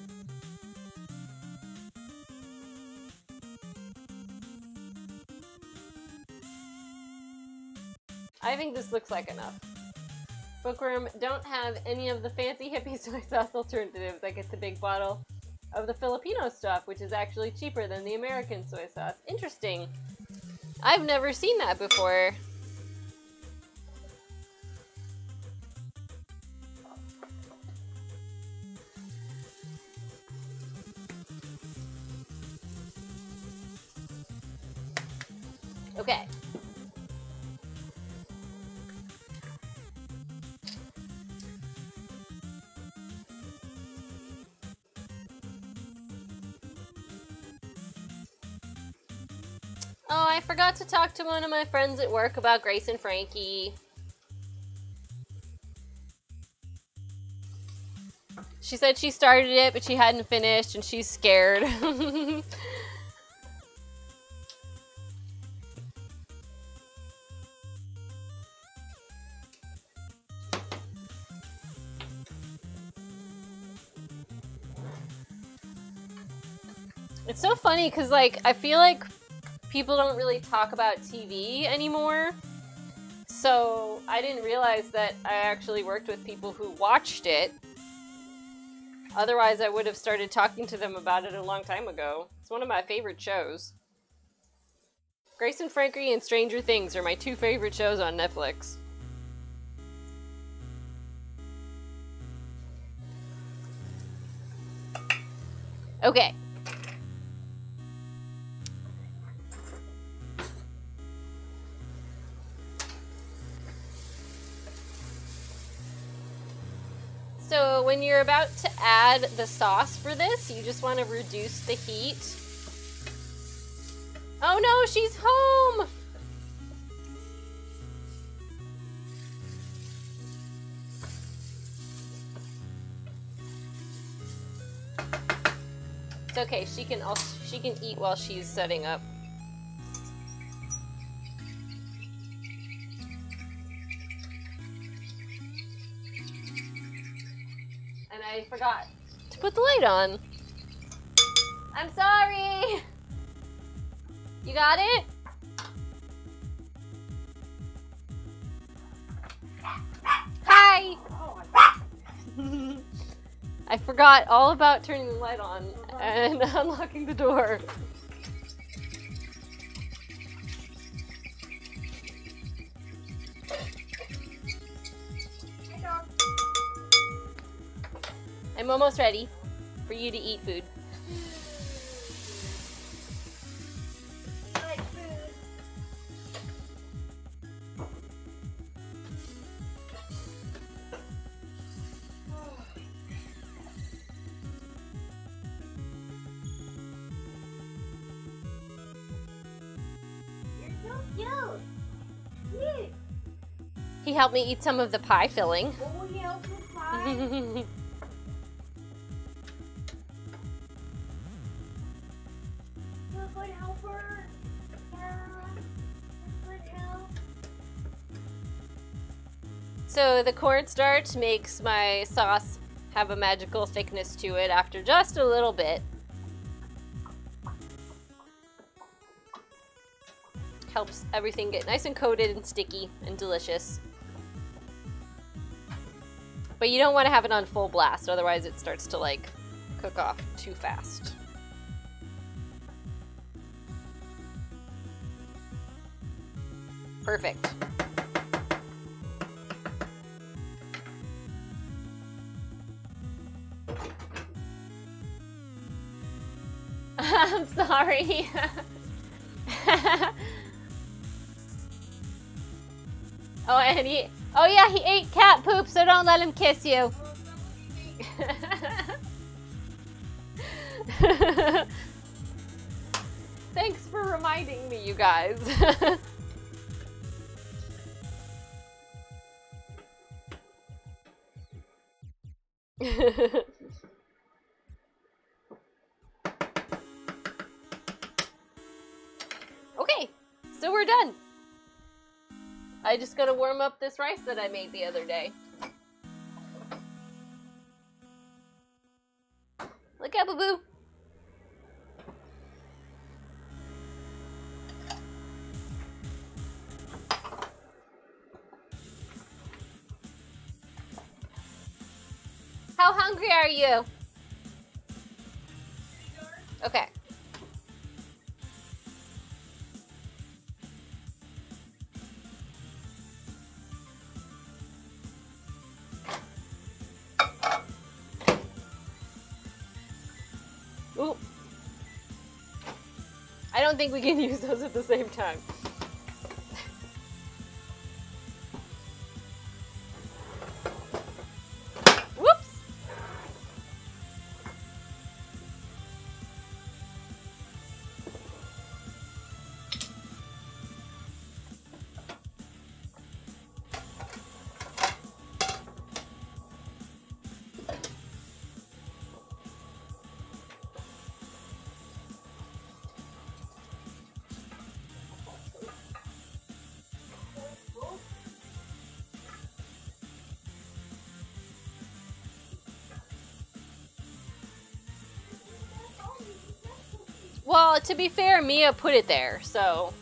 I think this looks like enough. Bookworm, don't have any of the fancy hippie soy sauce alternatives. I get the big bottle of the Filipino stuff, which is actually cheaper than the American soy sauce. Interesting. I've never seen that before. Okay. Oh, I forgot to talk to one of my friends at work about Grace and Frankie. She said she started it, but she hadn't finished, and she's scared. It's so funny, because, like, I feel like people don't really talk about TV anymore, so I didn't realize that I actually worked with people who watched it. Otherwise, I would have started talking to them about it a long time ago. It's one of my favorite shows. Grace and Frankie and Stranger Things are my two favorite shows on Netflix. Okay. So when you're about to add the sauce for this, you just want to reduce the heat. Oh no, she's home! It's okay, she can eat while she's setting up. And I forgot to put the light on. I'm sorry! You got it? Hi! I forgot all about turning the light on and unlocking the door. I'm almost ready for you to eat food. He helped me eat some of the pie filling. Oh, he helped with pie? You're a good helper. Yeah, good help. So the cornstarch makes my sauce have a magical thickness to it after just a little bit. Helps everything get nice and coated and sticky and delicious. But you don't want to have it on full blast, otherwise it starts to like cook off too fast. Perfect. I'm sorry. Oh, and oh yeah, he ate cat poop, so don't let him kiss you. Thanks for reminding me, you guys. Okay, so we're done. I just gotta warm up this rice that I made the other day. Look at Boo-Boo. How hungry are you? Okay. Ooh. I don't think we can use those at the same time. Whoops! Well, to be fair, Mia put it there, so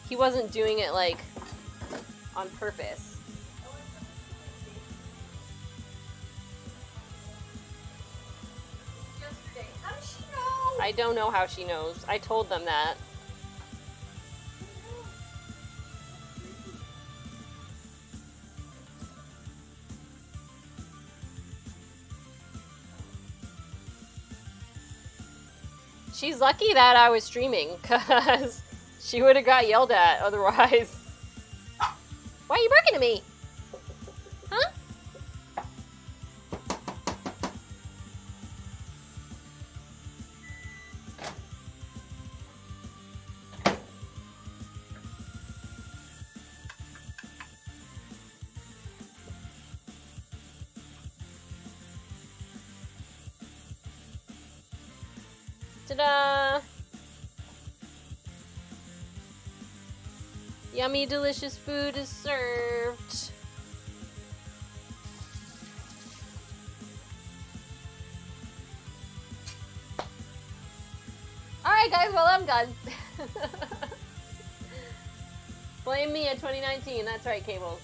he wasn't doing it, like, on purpose. Yesterday. How does she know? I don't know how she knows. I told them that. She's lucky that I was streaming, because she would have got yelled at otherwise. Why are you barking at me? Huh? Ta-da! Yummy, delicious food is served. Alright guys, well I'm done. Blame me at 2019, that's right, Cables.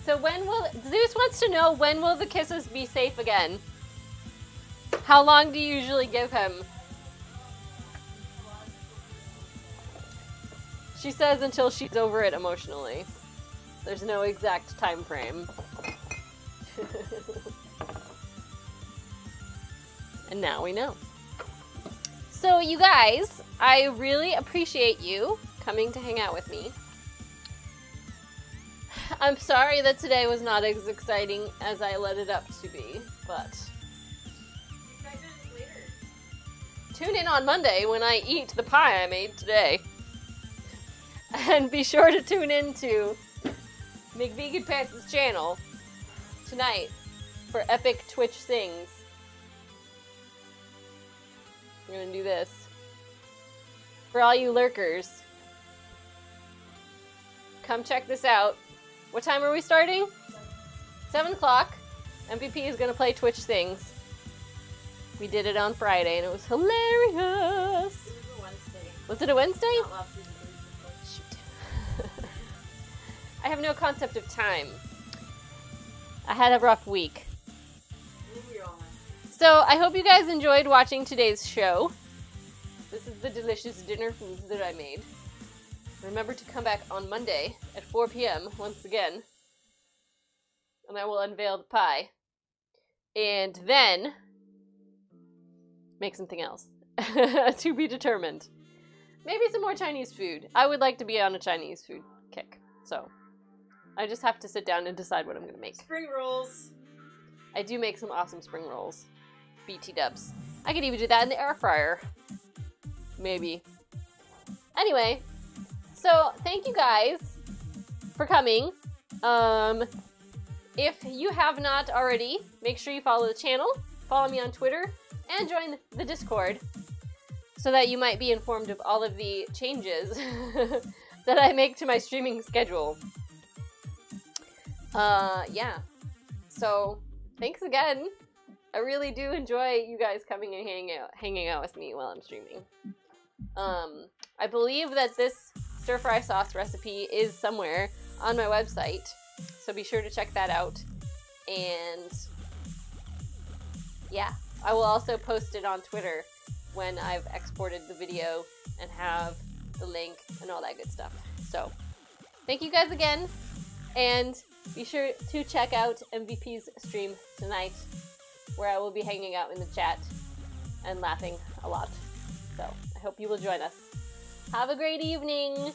So when will... Zeus wants to know, when will the kisses be safe again? How long do you usually give him? She says until she's over it emotionally. There's no exact time frame. And now we know. So you guys, I really appreciate you coming to hang out with me. I'm sorry that today was not as exciting as I let it up to be, but... Tune in on Monday when I eat the pie I made today. And be sure to tune in to McVegan Pants' channel tonight for epic Twitch things. I'm gonna do this. For all you lurkers, come check this out. What time are we starting? 7 o'clock. MVP is gonna play Twitch things. We did it on Friday and it was hilarious. It was a Wednesday. Was it a Wednesday? Not last week, the week before. Shoot. I have no concept of time. I had a rough week. So I hope you guys enjoyed watching today's show. This is the delicious dinner foods that I made. Remember to come back on Monday at 4 p.m. once again. And I will unveil the pie. And then make something else. To be determined. Maybe some more Chinese food. I would like to be on a Chinese food kick. So I just have to sit down and decide what I'm going to make. Spring rolls. I do make some awesome spring rolls. BT dubs. I could even do that in the air fryer. Maybe. Anyway, so thank you guys for coming. If you have not already, make sure you follow the channel, follow me on Twitter, and join the Discord so that you might be informed of all of the changes that I make to my streaming schedule. Yeah. So, thanks again. I really do enjoy you guys coming and hanging out with me while I'm streaming. I believe that this stir-fry sauce recipe is somewhere on my website, so be sure to check that out. And yeah, I will also post it on Twitter when I've exported the video and have the link and all that good stuff. So, thank you guys again, and be sure to check out MVP's stream tonight, where I will be hanging out in the chat and laughing a lot. So, I hope you will join us. Have a great evening!